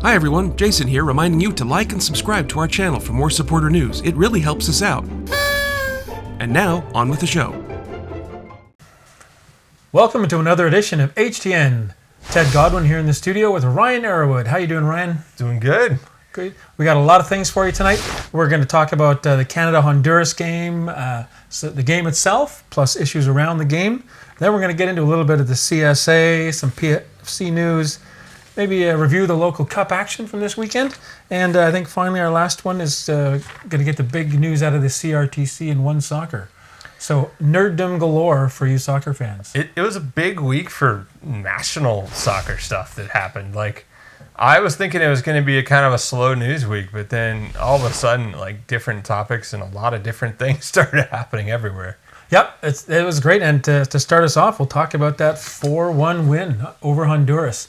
Hi everyone, Jason here, reminding you to like and subscribe to our channel for more supporter news. It really helps us out. And now, on with the show. Welcome to another edition of HTN. Ted Godwin here in the studio with Ryan Arrowood. How you doing, Ryan? Doing good. Great. We got a lot of things for you tonight. We're going to talk about the Canada-Honduras game, so the game itself, plus issues around the game. Then we're going to get into a little bit of the CSA, some PFC news, maybe review the local cup action from this weekend. And I think finally our last one is going to get the big news out of the CRTC and One Soccer. So nerddom galore for you soccer fans. It was a big week for national soccer stuff that happened. Like, I was thinking it was going to be a kind of a slow news week, but then all of a sudden, like, different topics and a lot of different things started happening everywhere. Yep, it was great. And to start us off, we'll talk about that 4-1 win over Honduras.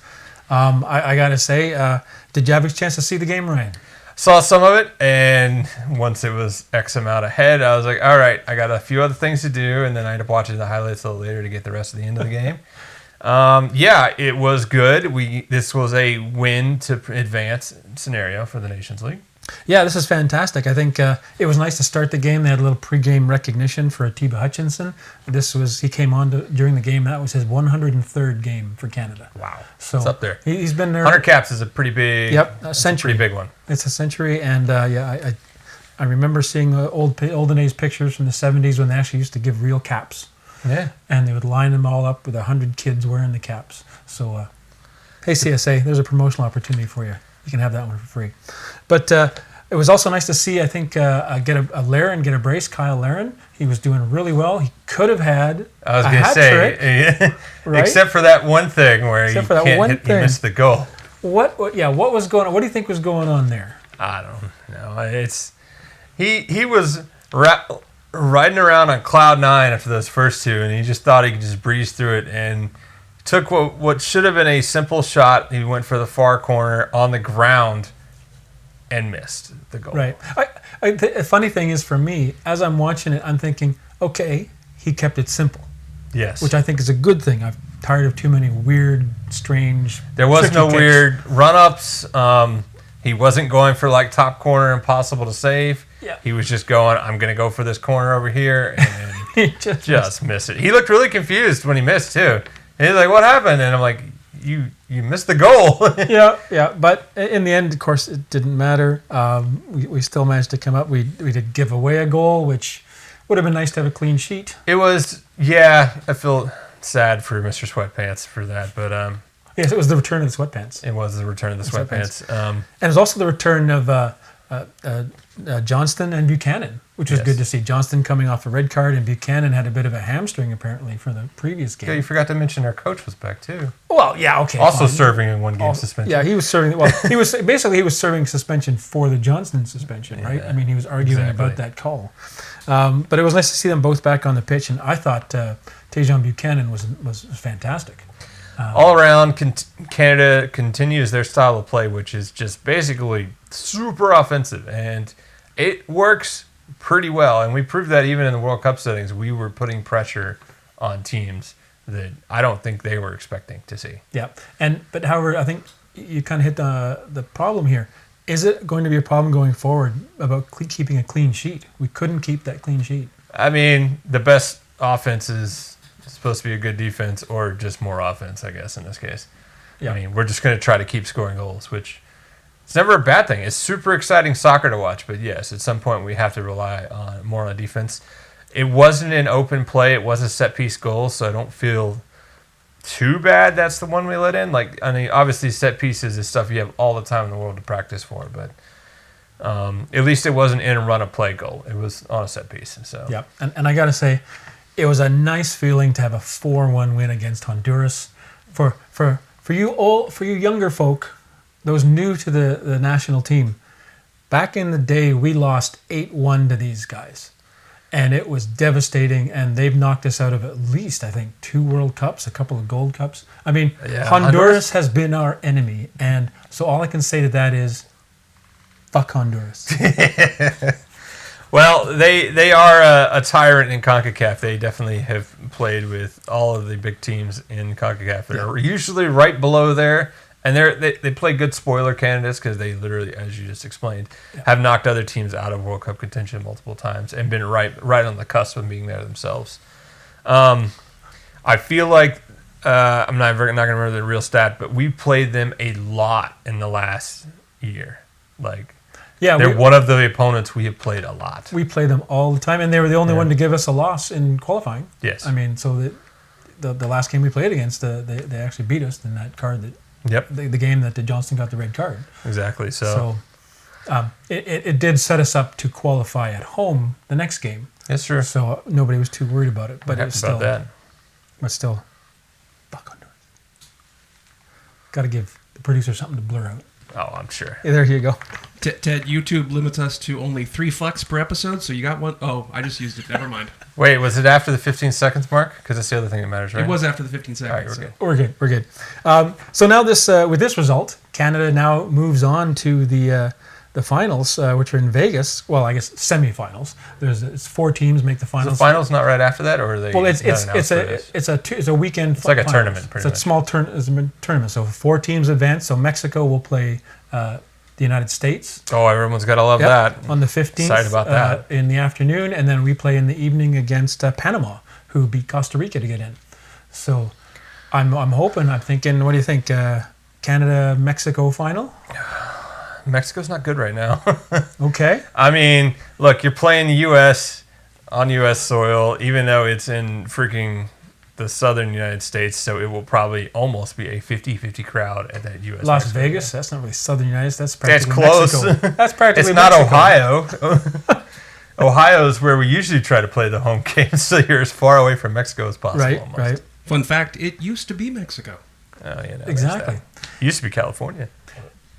I got to say, did you have a chance to see the game, Ryan? Saw some of it, and once it was X amount ahead, I was like, all right, I got a few other things to do, and then I ended up watching the highlights a little later to get the rest of the end of the game. Yeah, it was good. This was a win to advance scenario for the Nations League. Yeah, this is fantastic. I think it was nice to start the game. They had a little pregame recognition for Atiba Hutchinson. He came on during the game. That was his 103rd game for Canada. Wow, so it's up there. He's been there. 100 caps is a pretty big. Yep, a century. Pretty big one. It's a century, and I remember seeing olden days pictures from the 70s when they actually used to give real caps. Yeah, and they would line them all up with 100 kids wearing the caps. So, hey CSA, there's a promotional opportunity for you. You can have that one for free. But it was also nice to see, I think, get a brace, Kyle Laren. He was doing really well. He could have had I was going to say, right? Except for that one thing where he missed the goal. What was going on? What do you think was going on there? I don't know. He was riding around on cloud nine after those first two, and he just thought he could just breeze through it, and took what should have been a simple shot. He went for the far corner on the ground and missed the goal. Right. The funny thing is, for me, as I'm watching it, I'm thinking, okay, he kept it simple. Yes. Which I think is a good thing. I'm tired of too many weird, strange. There was no kicks. weird run-ups. He wasn't going for like top corner, impossible to save. Yeah. He was just going, I'm going to go for this corner over here, and he just missed it. He looked really confused when he missed too. And he's like, what happened? And I'm like, you missed the goal. yeah. But in the end, of course, it didn't matter. We still managed to come up. We did give away a goal, which would have been nice to have a clean sheet. It was, yeah, I feel sad for Mr. Sweatpants for that. But yes, it was the return of the sweatpants. It was the return of the sweatpants. And it was also the return of Johnston and Buchanan, which was good to see. Johnston coming off a red card, and Buchanan had a bit of a hamstring apparently for the previous game. Yeah, you forgot to mention our coach was back too. Well, yeah, okay. Also serving in one game suspension. Yeah, he was serving. Well, he was serving suspension for the Johnston suspension, right? Yeah, I mean, he was arguing about that call. But it was nice to see them both back on the pitch, and I thought Tejan Buchanan was fantastic. All around, Canada continues their style of play, which is just basically super offensive, and it works pretty well. And we proved that even in the World Cup settings, we were putting pressure on teams that I don't think they were expecting to see. Yeah, but however, I think you kind of hit the problem here. Is it going to be a problem going forward about keeping a clean sheet? We couldn't keep that clean sheet. I mean, the best offense is supposed to be a good defense, or just more offense, I guess, in this case. Yeah. I mean, we're just going to try to keep scoring goals, which it's never a bad thing. It's super exciting soccer to watch, but yes, at some point we have to rely more on defense. It wasn't an open play. It was a set-piece goal, so I don't feel too bad that's the one we let in. Like, I mean, obviously set pieces is stuff you have all the time in the world to practice for, but at least it wasn't in a run-of-play goal. It was on a set piece. So. Yeah, and I got to say, it was a nice feeling to have a 4-1 win against Honduras. For you younger folk, those new to the national team, back in the day we lost 8-1 to these guys, and it was devastating. And they've knocked us out of at least, I think, 2 World Cups, a couple of Gold Cups. I mean, Honduras has been our enemy, and so all I can say to that is, fuck Honduras. Well, they are a tyrant in CONCACAF. They definitely have played with all of the big teams in CONCACAF. They're usually right below there, And they play good spoiler candidates because they literally, as you just explained, have knocked other teams out of World Cup contention multiple times and been right on the cusp of being there themselves. I feel like I'm not going to remember the real stat, but we played them a lot in the last year. Like, they're one of the opponents we have played a lot. We play them all the time, and they were the only one to give us a loss in qualifying. Yes. I mean, so the last game we played against, they actually beat us in that card. The game that Johnston got the red card. Exactly. So it did set us up to qualify at home the next game. That's true. So nobody was too worried about it. But it's still fuck Honduras. Got to give the producer something to blur out. Oh, I'm sure. Yeah, there you go. Ted, YouTube limits us to only 3 flex per episode, so you got one. Oh, I just used it. Never mind. Wait, was it after the 15 seconds mark? Because that's the other thing that matters, right? It was after the 15 seconds. All right, We're good. So now with this result, Canada now moves on to the finals, which are in Vegas. Well, I guess semifinals. It's 4 teams make the finals. Is the finals not right after that, or are they? Well, it's a weekend. It's like a tournament. It's a small tournament. So 4 teams advance. So Mexico will play the United States. Oh, everyone's got to love that. On the 15th. Excited about that. In the afternoon, and then we play in the evening against Panama, who beat Costa Rica to get in. So I'm hoping. I'm thinking. What do you think? Canada Mexico final. Mexico's not good right now. Okay. I mean, look, you're playing the U.S. on U.S. soil, even though it's in freaking the southern United States, so it will probably almost be a 50-50 crowd at that U.S. Las Mexico Vegas, game. that's not really southern United States. That's practically close. Mexico. That's practically It's not Mexico. Ohio. Ohio is where we usually try to play the home games, so you're as far away from Mexico as possible. Right, almost. right. Fun fact, it used to be Mexico. Oh, yeah, Exactly. It used to be California.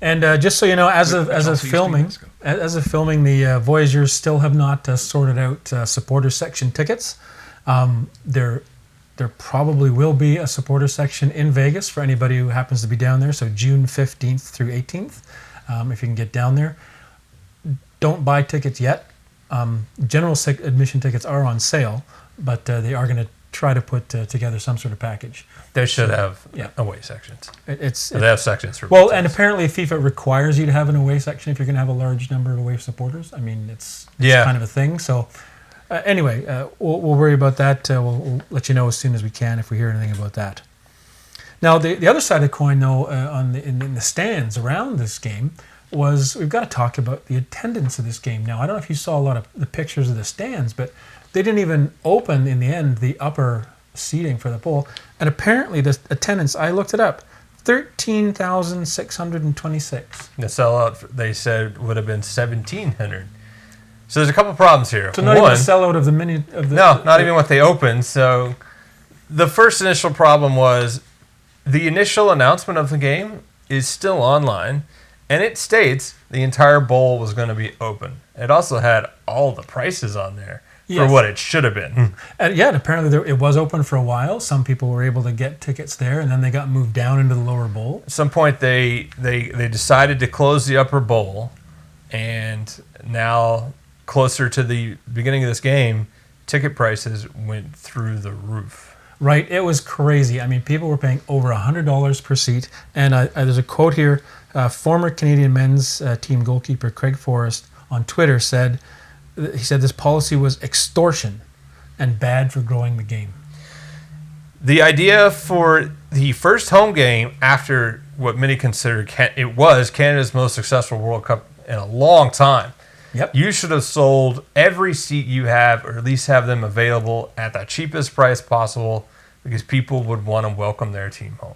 And just so you know, as of filming, the Voyageurs still have not sorted out supporter section tickets. There probably will be a supporter section in Vegas for anybody who happens to be down there. So June 15th through 18th, if you can get down there. Don't buy tickets yet. General admission tickets are on sale, but they are going to try to put together some sort of package. They should have away sections. They have sections for both and teams. apparently FIFA requires you to have an away section if you're going to have a large number of away supporters. I mean, it's kind of a thing. So anyway, we'll worry about that. We'll let you know as soon as we can if we hear anything about that. Now, the other side of the coin, though, in the stands around this game was we've got to talk about the attendance of this game. Now, I don't know if you saw a lot of the pictures of the stands, but they didn't even open in the end the upper seating for the bowl. And apparently the attendance, I looked it up, 13,626. The sellout, they said, would have been 1,700. So there's a couple problems here. So not even a sellout of the mini... not even what they opened. So the first initial problem was the initial announcement of the game is still online, and it states the entire bowl was going to be open. It also had all the prices on there. For what it should have been. And apparently it was open for a while. Some people were able to get tickets there, and then they got moved down into the lower bowl. At some point, they decided to close the upper bowl, and now, closer to the beginning of this game, ticket prices went through the roof. Right, it was crazy. I mean, people were paying over $100 per seat. And there's a quote here. Former Canadian men's team goalkeeper Craig Forrest on Twitter said, this policy was extortion and bad for growing the game. The idea for the first home game after what many consider it was Canada's most successful World Cup in a long time. Yep. You should have sold every seat you have, or at least have them available at the cheapest price possible, because people would want to welcome their team home.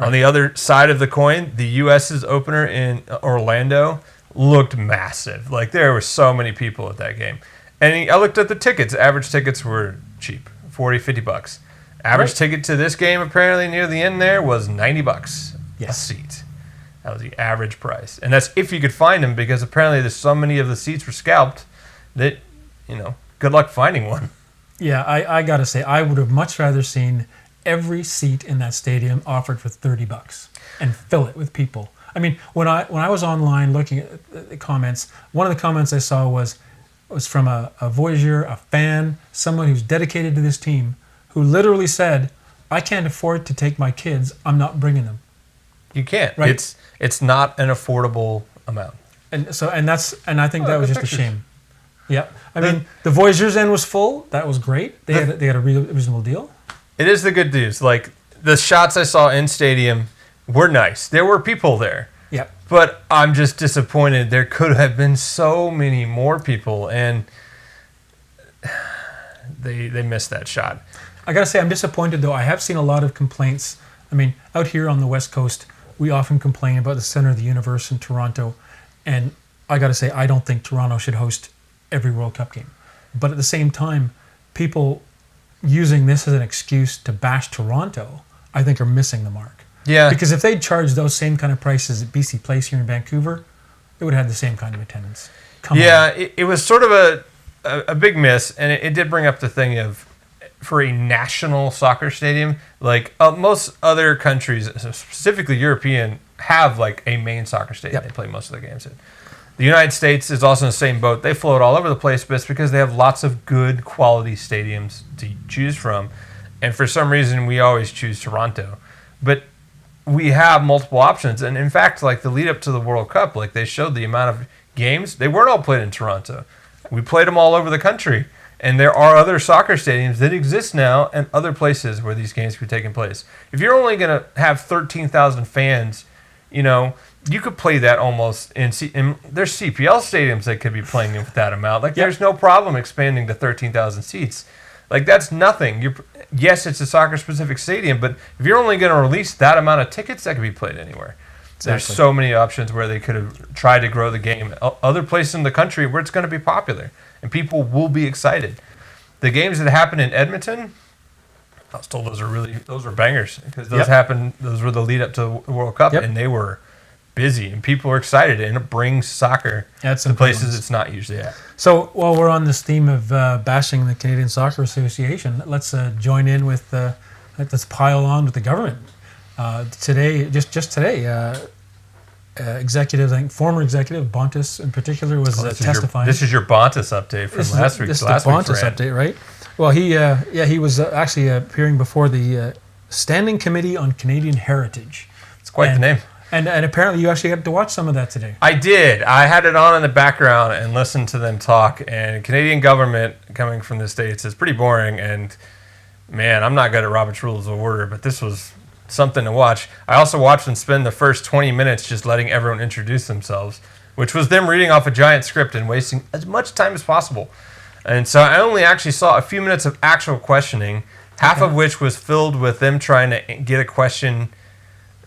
Right. On the other side of the coin, the U.S.'s opener in Orlando looked massive. Like, there were so many people at that game. And I looked at the tickets. Average tickets were cheap, $40-$50. Average ticket to this game, apparently near the end there, was $90 a seat. That was the average price. And that's if you could find them, because apparently there's so many of the seats were scalped that, good luck finding one. Yeah, I got to say, I would have much rather seen every seat in that stadium offered for $30 and fill it with people. I mean, when I was online looking at the comments, one of the comments I saw was from a Voyageur, a fan, someone who's dedicated to this team, who literally said, I can't afford to take my kids, I'm not bringing them. You can't. Right. It's not an affordable amount. And I think that was just pictures. a shame. Yeah, I mean, the Voyageurs end was full. That was great. They had a reasonable deal. It is the good news. Like, the shots I saw in stadium were nice. There were people there. Yeah. But I'm just disappointed. There could have been so many more people, and they missed that shot. I gotta say, I'm disappointed though. I have seen a lot of complaints. I mean, out here on the West Coast, we often complain about the center of the universe in Toronto, and I gotta say, I don't think Toronto should host every World Cup game. But at the same time, people using this as an excuse to bash Toronto, I think, are missing the mark. Yeah. Because if they'd charged those same kind of prices at BC Place here in Vancouver, it would have had the same kind of attendance. Come on. It was sort of a big miss, and it did bring up the thing of, for a national soccer stadium, like most other countries, specifically European, have like a main soccer stadium. Yep. They play most of their games in. The United States is also in the same boat. They float all over the place, but it's because they have lots of good quality stadiums to choose from. And for some reason, we always choose Toronto. But we have multiple options. And in fact, like the lead up to the World Cup, like they showed the amount of games, they weren't all played in Toronto. We played them all over the country. And there are other soccer stadiums that exist now and other places where these games could be taking place. If you're only going to have 13,000 fans, you could play that almost in there's CPL stadiums that could be playing with that amount. Like, there's no problem expanding to 13,000 seats. Like, that's nothing. Yes, it's a soccer-specific stadium, but if you're only going to release that amount of tickets, that could be played anywhere. Exactly. There's so many options where they could have tried to grow the game. Other places in the country where it's going to be popular, and people will be excited. The games that happened in Edmonton, I was told those were bangers, because those were the lead up to the World Cup, and they were busy, and people are excited, and it brings soccer to places it's not usually at. So while we're on this theme of bashing the Canadian Soccer Association, let's join in with let's pile on with the government. Today, just today, executives, I think former executive Bontis in particular was testifying. This is your Bontis update from last week. This is the Bontis update, right? Well, he was actually appearing before the Standing Committee on Canadian Heritage. It's quite the name. And apparently you actually got to watch some of that today. I did. I had it on in the background and listened to them talk. And Canadian government coming from the States is pretty boring. And, man, I'm not good at Robert's Rules of Order, but this was something to watch. I also watched them spend the first 20 minutes just letting everyone introduce themselves, which was them reading off a giant script and wasting as much time as possible. And so I only actually saw a few minutes of actual questioning, half of which was filled with them trying to get a question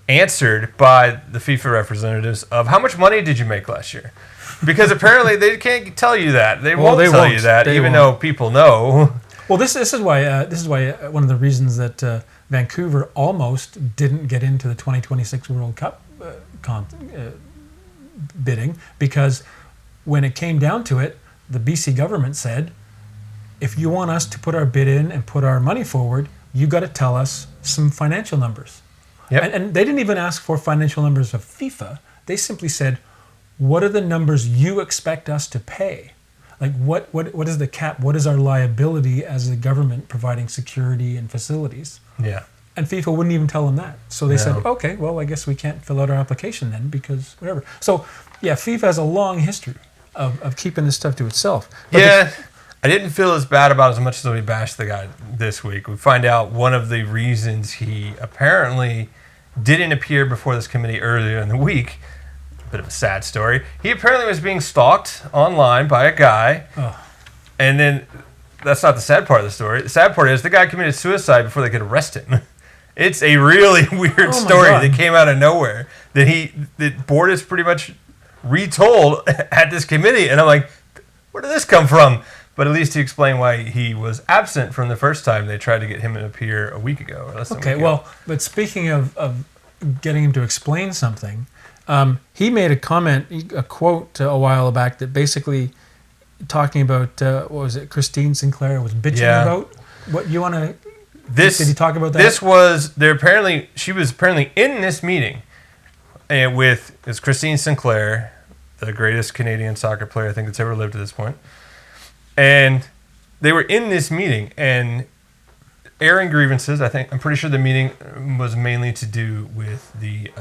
answered by the FIFA representatives of how much money did you make last year? Because apparently they can't tell you that. They won't tell you that, even though people know. Well, this is why one of the reasons that Vancouver almost didn't get into the 2026 World Cup bidding, because when it came down to it, the BC government said, if you want us to put our bid in and put our money forward, you got to tell us some financial numbers. Yep. And they didn't even ask for financial numbers of FIFA. They simply said, what are the numbers you expect us to pay? Like, what is the cap? What is our liability as a government providing security and facilities? Yeah. And FIFA wouldn't even tell them that. So they said, okay, well, I guess we can't fill out our application then, because whatever. So, yeah, FIFA has a long history of keeping this stuff to itself. But I didn't feel as bad about it as much as we bashed the guy this week. We find out one of the reasons he apparently didn't appear before this committee earlier in the week. A bit of a sad story. He apparently was being stalked online by a guy. Oh. And then that's not the sad part of the story. The sad part is the guy committed suicide before they could arrest him. It's a really weird story that came out of nowhere that Bortis pretty much retold at this committee. And I'm like, where did this come from? But at least he explained why he was absent from the first time they tried to get him to appear a week ago. Or less than a week ago. Well, but speaking of getting him to explain something, he made a quote a while back that basically talking about, what was it, Christine Sinclair was bitching about? What you want to... Did he talk about that? She was apparently in this meeting with Christine Sinclair, the greatest Canadian soccer player I think that's ever lived at this point. And they were in this meeting, and airing grievances. I'm pretty sure the meeting was mainly to do with the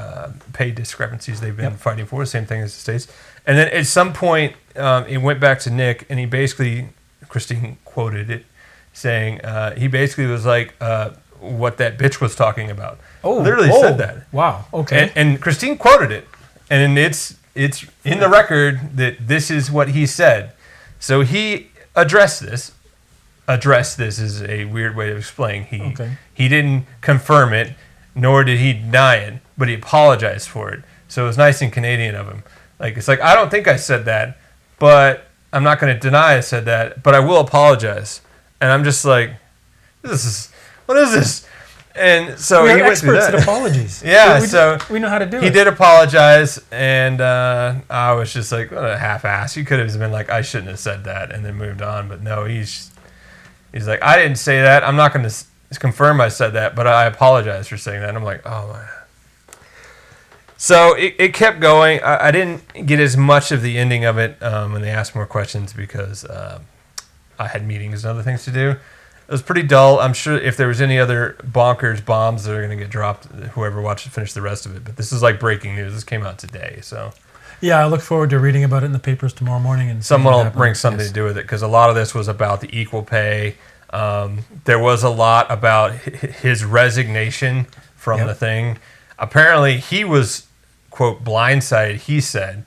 pay discrepancies they've been fighting for. Same thing as the states. And then at some point, it went back to Nick, and he basically, Christine quoted it, saying he basically was like, what that bitch was talking about. Literally said that. Wow. Okay. And Christine quoted it, and it's in the record that this is what he said. So he addressed this. Address this is a weird way of explaining. He didn't confirm it, nor did he deny it, but he apologized for it. So it was nice and Canadian of him. Like, it's like, I don't think I said that, but I'm not going to deny I said that, but I will apologize. And I'm just like, what is this? And so we he went through experts that. at apologies. We know how to do it. He did apologize, and I was just like, what a half-ass. He could have been like, I shouldn't have said that, and then moved on. But no, he's like, I didn't say that. I'm not going to confirm I said that, but I apologize for saying that. And I'm like, oh, my. So it kept going. I didn't get as much of the ending of it when they asked more questions because I had meetings and other things to do. It was pretty dull. I'm sure if there was any other bonkers bombs that are going to get dropped, whoever watched it finish the rest of it. But this is like breaking news. This came out today, so... Yeah, I look forward to reading about it in the papers tomorrow morning. And someone will bring something to do with it because a lot of this was about the equal pay. There was a lot about his resignation from the thing. Apparently, he was, quote, blindsided, he said,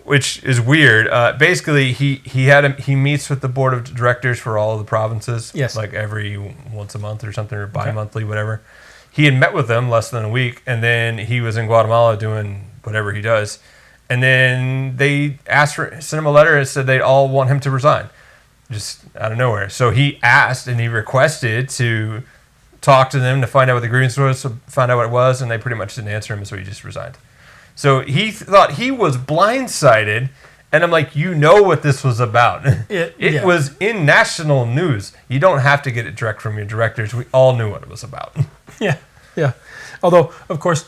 which is weird. Basically, he meets with the board of directors for all of the provinces, like every once a month or something, or bi-monthly, whatever. He had met with them less than a week, and then he was in Guatemala doing whatever he does. And then they sent him a letter and said they all want him to resign, just out of nowhere. So he asked and he requested to talk to them to find out what the grievance was, to find out what it was, and they pretty much didn't answer him, so he just resigned. So he thought he was blindsided, and I'm like, you know what this was about. It was in national news. You don't have to get it direct from your directors. We all knew what it was about. Yeah. Although, of course...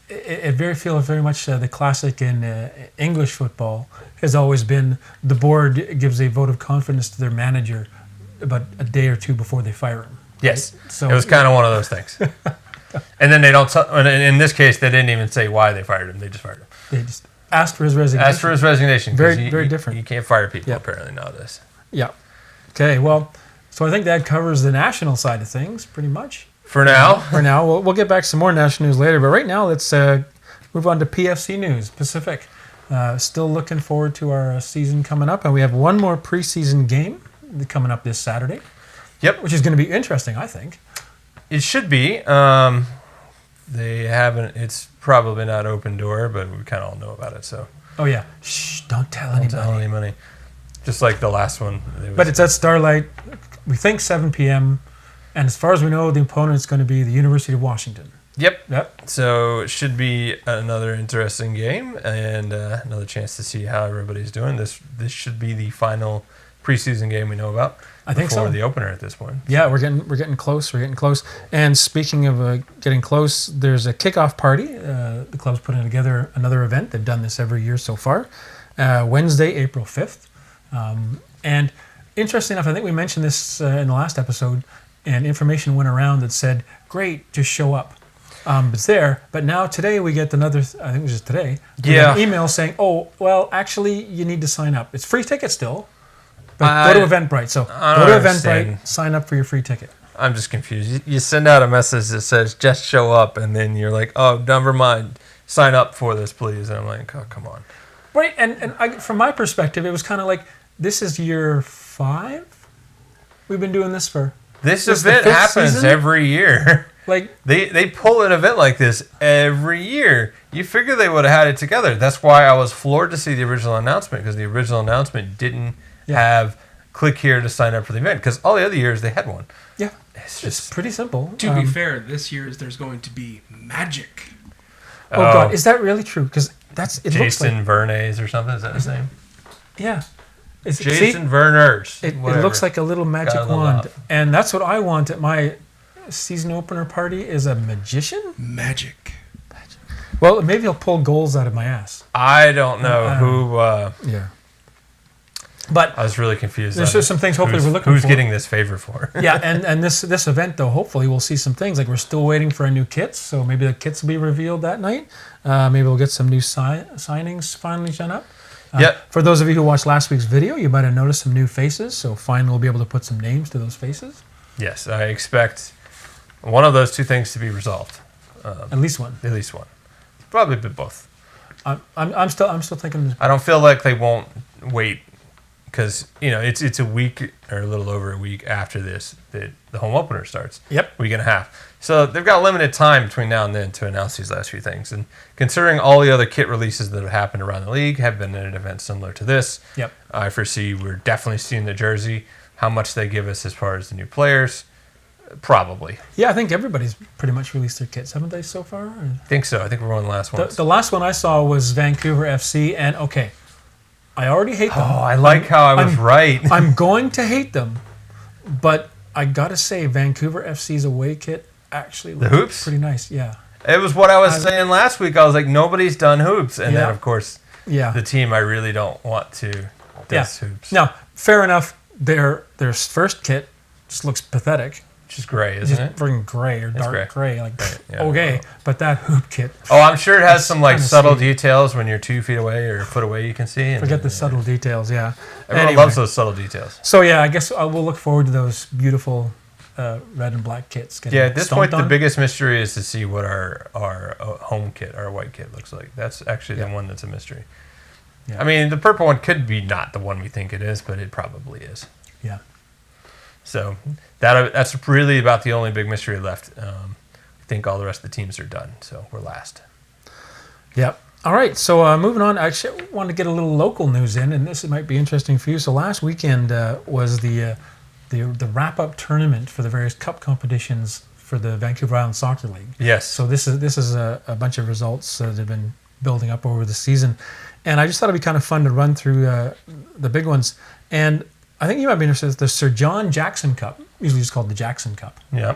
It feels very much the classic in English football has always been the board gives a vote of confidence to their manager about a day or two before they fire him. Yes, right? So it was kind of one of those things. And then they don't. In this case, they didn't even say why they fired him. They just fired him. They just asked for his resignation. Very different. You can't fire people apparently nowadays. Yeah. Okay. Well, so I think that covers the national side of things pretty much. For now. We'll get back to some more national news later, but right now let's move on to PFC news, Pacific. Still looking forward to our season coming up, and we have one more preseason game coming up this Saturday. Yep. Which is going to be interesting, I think. It should be. They haven't. It's probably not open door, but we kind of all know about it. So. Oh yeah. Shh! Don't tell anybody. Just like the last one. But it's at Starlight. We think 7 p.m. And as far as we know, the opponent is going to be the University of Washington. Yep. So it should be another interesting game and another chance to see how everybody's doing. This should be the final preseason game we know about. I think so. Before the opener at this point. Yeah, we're getting close. And speaking of getting close, there's a kickoff party. The club's putting together another event. They've done this every year so far. Wednesday, April 5th. And interesting enough, I think we mentioned this in the last episode. And information went around that said, great, just show up. It's there. But now today we get another, I think it was just today, an email saying, oh, well, actually, you need to sign up. It's free ticket still, but go to Eventbrite. So go to Eventbrite, sign up for your free ticket. I'm just confused. You send out a message that says, just show up, and then you're like, oh, never mind. Sign up for this, please. And I'm like, oh, come on. Right, and from my perspective, it was kind of like, this is year 5? We've been doing this for... This event happens season? Every year. Like they pull an event like this every year. You figure they would have had it together. That's why I was floored to see the original announcement, because the original announcement didn't have click here to sign up for the event, because all the other years they had one. Yeah, it's pretty simple. To be fair, this year there's going to be magic. Oh God, is that really true? Because it Jason looks like Vernes or something. Is that his name? Yeah. Jason Verners. It looks like a little magic wand. And that's what I want at my season opener party, is a magician? Magic. Well, maybe he'll pull goals out of my ass. I don't know who... But I was really confused. there's on just some things hopefully we're looking who's for. getting this favor for? Yeah, and this event though, hopefully we'll see some things. Like we're still waiting for a new kits, so maybe the kits will be revealed that night. Maybe we'll get some new signings finally done up. Yep. For those of you who watched last week's video, you might have noticed some new faces. So finally we'll be able to put some names to those faces. Yes, I expect one of those two things to be resolved. At least one. At least one. Probably both. I'm still thinking. I don't feel like they won't wait because it's a week or a little over a week after this that the home opener starts. Yep. Week and a half. So they've got limited time between now and then to announce these last few things. And considering all the other kit releases that have happened around the league have been at an event similar to this, Yep. I foresee we're definitely seeing the jersey. How much they give us as far as the new players, probably. Yeah, I think everybody's pretty much released their kits, haven't they, so far? I think so. I think we're one of the last ones. The last one I saw was Vancouver FC, and okay, I already hate them. Oh, I like how I was right. I'm going to hate them, but I gotta say, Vancouver FC's away kit actually looks hoops? pretty nice. Yeah, It was what I was saying last week. I was like, nobody's done hoops. And Yeah. then, of course, yeah, the team I really don't want to does hoops. Now, fair enough. Their first kit just looks pathetic. Which is gray, It's isn't just it? freaking gray or dark gray. Like, yeah. okay, but that hoop kit. Oh, I'm sure it has It's some like kinda subtle sweet. details when you're 2 feet away or a foot away you can see. And, Forget the subtle details. Yeah. Everyone Anyway. loves those subtle details. So yeah, I guess we'll look forward to those beautiful red and black kits. Getting Yeah, at this point, stomped the on. biggest mystery is to see what our home kit, our white kit, looks like. That's actually the one that's a mystery. Yeah. I mean, the purple one could be not the one we think it is, but it probably is. Yeah. So that's really about the only big mystery left. I think all the rest of the teams are done, so we're last. Yep. All right. So moving on, I actually wanted to get a little local news in, and this might be interesting for you. So last weekend was the wrap-up tournament for the various cup competitions for the Vancouver Island Soccer League. Yes. So this is a bunch of results that have been building up over the season, and I just thought it'd be kind of fun to run through the big ones. And I think you might be interested in the Sir John Jackson Cup, usually just called the Jackson Cup. Yeah.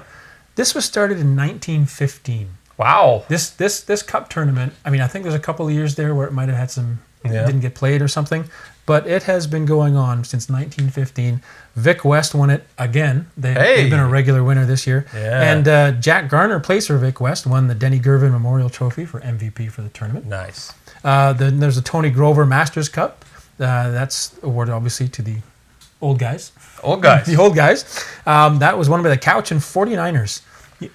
This was started in 1915. Wow. This cup tournament, I mean, I think there's a couple of years there where it might have had some, Yeah. didn't get played or something, but it has been going on since 1915. Vic West won it again. They've been a regular winner this year. Yeah. And Jack Garner plays for Vic West, won the Denny Gervin Memorial Trophy for MVP for the tournament. Nice. Then there's the Tony Grover Masters Cup. That's awarded obviously to the old guys. Old guys. The old guys. That was won by the Couch and 49ers.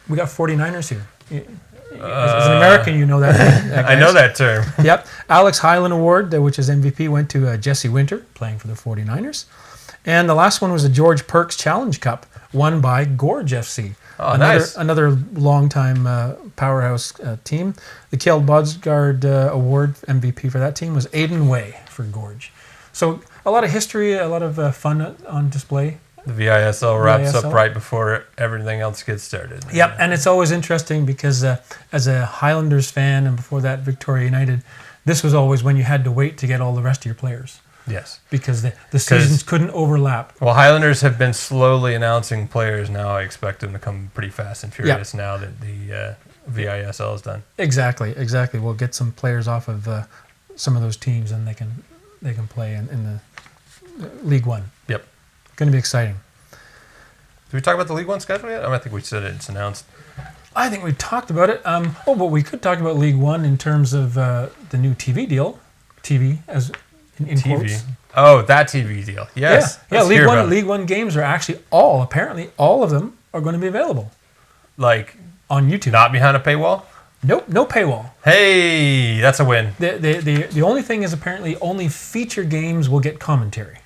We got 49ers here. As an American, you know that. I know that term. Yep. Alex Hyland Award, which is MVP, went to Jesse Winter, playing for the 49ers. And the last one was the George Perks Challenge Cup, won by Gorge FC. Oh, nice. Another longtime powerhouse team. The Kjell Bodsgaard Award MVP for that team was Aiden Way for Gorge. So a lot of history, a lot of fun on display. The VISL wraps VISL. up right before everything else gets started. Yep, and it's always interesting because as a Highlanders fan and before that Victoria United, this was always when you had to wait to get all the rest of your players Yes. because the seasons couldn't overlap. Well, Highlanders have been slowly announcing players now. I expect them to come pretty fast and furious now that the VISL is done. Exactly. We'll get some players off of some of those teams and they can play in the League One. Yep. Going to be exciting. Did we talk about the League One schedule yet? I think we said it's announced. I think we talked about it. But we could talk about League One in terms of the new TV deal. TV as in quotes. TV. Oh, that TV deal. Yes. Yeah. Let's hear about it. League One games are actually apparently all of them are going to be available Like, on YouTube. not behind a paywall? Nope, no paywall. Hey, that's a win. The only thing is apparently only feature games will get commentary.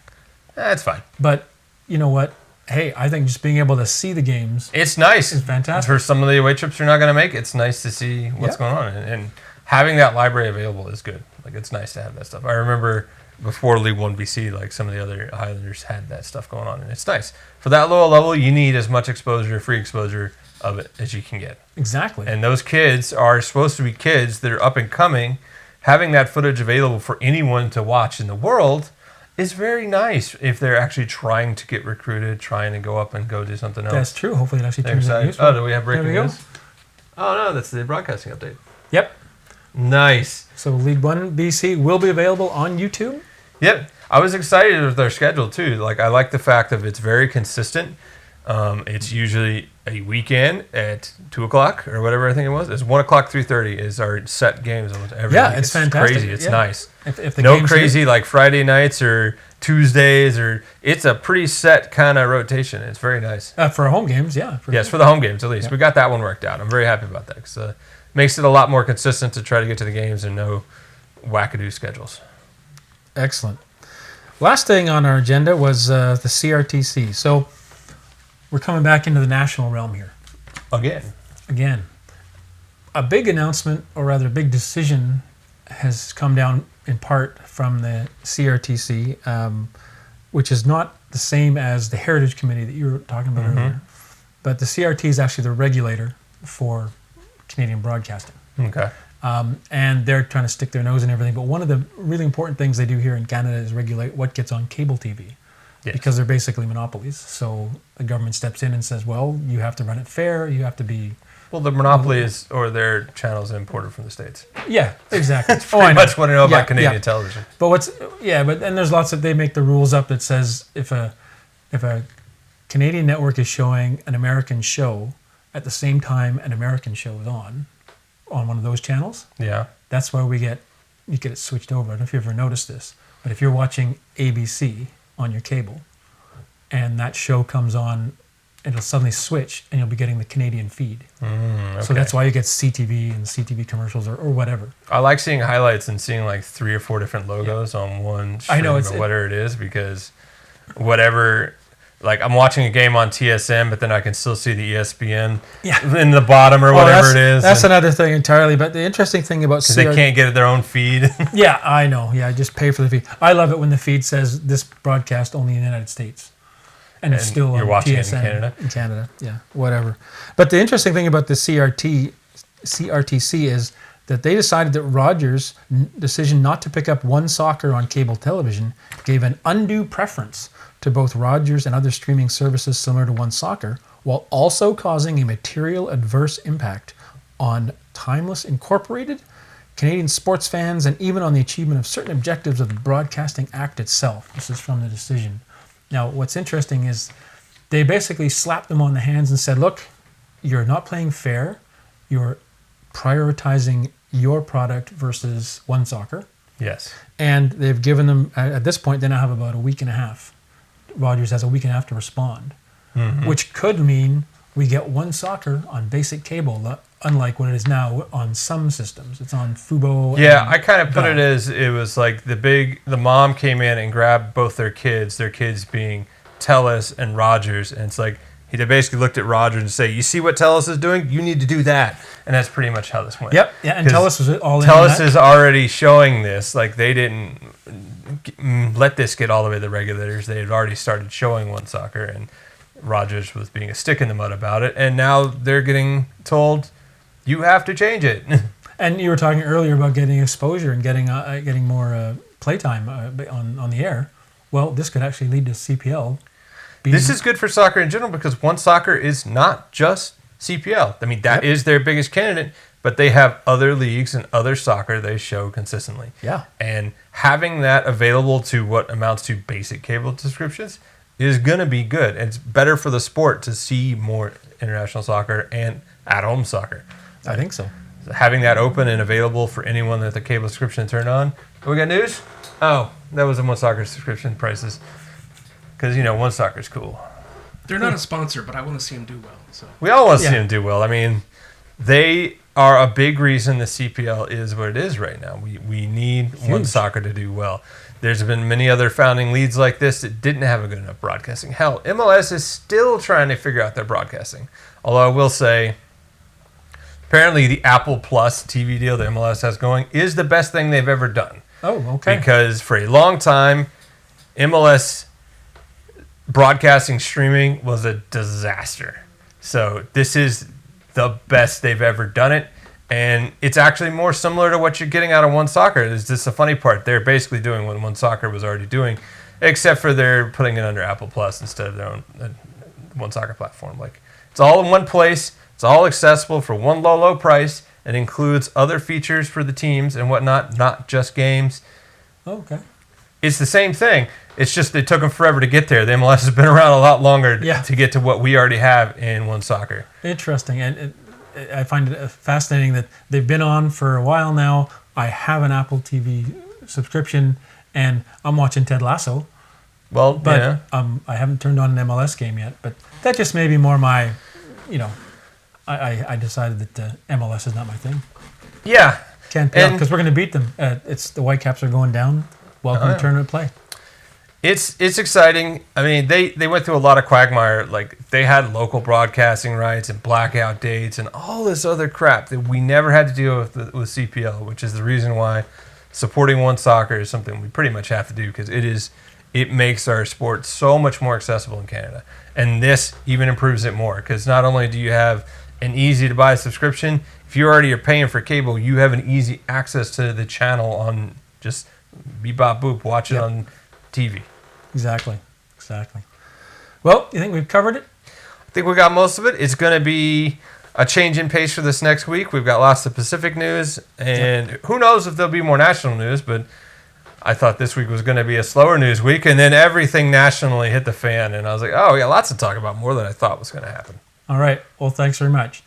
That's fine. But you know what? Hey, I think just being able to see the games It's nice. is fantastic. For some of the away trips you're not going to make, it's nice to see what's going on. And having that library available is good. Like, it's nice to have that stuff. I remember before League One BC, like some of the other Highlanders had that stuff going on. And it's nice. For that lower level, you need as much exposure, free exposure of it as you can get. Exactly. And those kids are supposed to be kids that are up and coming. Having that footage available for anyone to watch in the world is very nice if they're actually trying to get recruited, trying to go up and go do something else. That's true. Hopefully it actually They're turns out excited. useful. Oh, do we have breaking There we go. news? Oh, no, that's the broadcasting update. Yep. Nice. So League One BC will be available on YouTube. Yep. I was excited with their schedule too. Like, I like the fact that it's very consistent. It's usually a weekend at 2:00 or whatever I think it was. It's 1:00, 3:30 is our set games. Every Yeah, week. it's fantastic. Crazy. It's Yeah. nice. If the No game's crazy here- like Friday nights or Tuesdays, or it's a pretty set kind of rotation. It's very nice. for home games, yeah. Yes, for the home games at least. We got that one worked out. I'm very happy about that because makes it a lot more consistent to try to get to the games and no wackadoo schedules. Excellent. Last thing on our agenda was the CRTC. So we're coming back into the national realm here. Again. A big announcement, or rather a big decision, has come down in part from the CRTC, which is not the same as the Heritage Committee that you were talking about earlier. But the CRT is actually the regulator for Canadian broadcasting. Okay. And they're trying to stick their nose in everything. But one of the really important things they do here in Canada is regulate what gets on cable TV. Yes. Because they're basically monopolies. So the government steps in and says, well, you have to run it fair. You have to be... Well, the monopoly is, or their channels imported from the States. Yeah, exactly. Pretty much what I know about Canadian television. But then there's lots of, they make the rules up that says if a Canadian network is showing an American show at the same time an American show is on one of those channels, Yeah. that's why you get it switched over. I don't know if you ever noticed this, but if you're watching ABC on your cable and that show comes on, it'll suddenly switch and you'll be getting the Canadian feed. Okay. So that's why you get CTV and CTV commercials or whatever. I like seeing highlights and seeing like 3 or 4 different logos on one stream or whatever it is, because whatever, like I'm watching a game on TSM, but then I can still see the ESPN in the bottom or whatever it is. That's another thing entirely. But the interesting thing about because they can't get their own feed. Yeah, I know. Yeah, just pay for the feed. I love it when the feed says this broadcast only in the United States. And it's still you're on watching TSN it in Canada? In Canada, yeah, whatever. But the interesting thing about the CRTC is that they decided that Rogers' decision not to pick up One Soccer on cable television gave an undue preference to both Rogers and other streaming services similar to One Soccer, while also causing a material adverse impact on Timeless Incorporated, Canadian sports fans, and even on the achievement of certain objectives of the Broadcasting Act itself. This is from the decision. Now, what's interesting is they basically slapped them on the hands and said, look, you're not playing fair. You're prioritizing your product versus One Soccer. Yes. And they've given them, at this point, they now have about a week and a half. Rogers has a week and a half to respond, which could mean we get One Soccer on basic cable, unlike what it is now on some systems. It's on Fubo. Yeah, I kind of put it as it was like the mom came in and grabbed both their kids being TELUS and Rogers, and it's like they basically looked at Rogers and say, you see what TELUS is doing? You need to do that. And that's pretty much how this went. Yep, yeah, and TELUS was all in TELUS on is already showing this. Like, they didn't let this get all the way to the regulators. They had already started showing One Soccer, and Rogers was being a stick in the mud about it. And now they're getting told, you have to change it. And you were talking earlier about getting exposure and getting more playtime on the air. Well, this could actually lead to CPL. This is good for soccer in general because One Soccer is not just CPL. I mean, that is their biggest candidate, but they have other leagues and other soccer they show consistently. Yeah. And having that available to what amounts to basic cable subscriptions is going to be good. And it's better for the sport to see more international soccer and at-home soccer. I think so. Having that open and available for anyone that the cable subscription turned on. We got news? Oh, that was the One Soccer subscription prices. Because, One Soccer's cool. They're not a sponsor, but I want to see them do well. So We all want to see them do well. I mean, they are a big reason the CPL is what it is right now. We need One Soccer to do well. There's been many other founding leagues like this that didn't have a good enough broadcasting. Hell, MLS is still trying to figure out their broadcasting. Although I will say, apparently the Apple Plus TV deal that MLS has going is the best thing they've ever done. Oh, okay. Because for a long time, MLS broadcasting streaming was a disaster. So this is the best they've ever done it. And it's actually more similar to what you're getting out of One Soccer. Is this the funny part? They're basically doing what One Soccer was already doing, except for they're putting it under Apple Plus instead of their own One Soccer platform. Like, it's all in one place. It's all accessible for one low price. It includes other features for the teams and whatnot, not just games. Okay. it's the same thing. It's just it took them forever to get there. The MLS has been around a lot longer to get to what we already have in One Soccer. Interesting. And I find it fascinating that they've been on for a while now. I have an Apple TV subscription, and I'm watching Ted Lasso. Well, but I haven't turned on an MLS game yet. But that just may be more my, I decided that MLS is not my thing. Yeah. Can't pay because we're going to beat them. It's the Whitecaps are going down. Welcome to tournament play. It's exciting. I mean, they went through a lot of quagmire. Like, they had local broadcasting rights and blackout dates and all this other crap that we never had to deal with CPL, which is the reason why supporting One Soccer is something we pretty much have to do, because it makes our sport so much more accessible in Canada. And this even improves it more, because not only do you have an easy-to-buy subscription, if you already are paying for cable, you have an easy access to the channel on just beep-bop boop, watch it on TV. Exactly. Well, you think we've covered it? I think we got most of it. It's going to be a change in pace for this next week. We've got lots of Pacific news, and who knows if there'll be more national news, but I thought this week was going to be a slower news week, and then everything nationally hit the fan, and I was like, oh, we got lots to talk about, more than I thought was going to happen. All right. Well, thanks very much.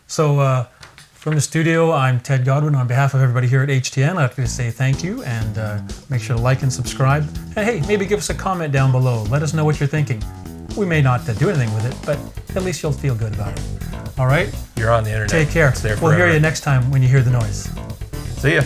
So, from the studio, I'm Ted Godwin. On behalf of everybody here at HTN, I'd like to say thank you, and make sure to like and subscribe. And hey, maybe give us a comment down below. Let us know what you're thinking. We may not do anything with it, but at least you'll feel good about it. All right? You're on the internet. Take care. It's there We'll forever. hear you next time when you hear the noise. See ya.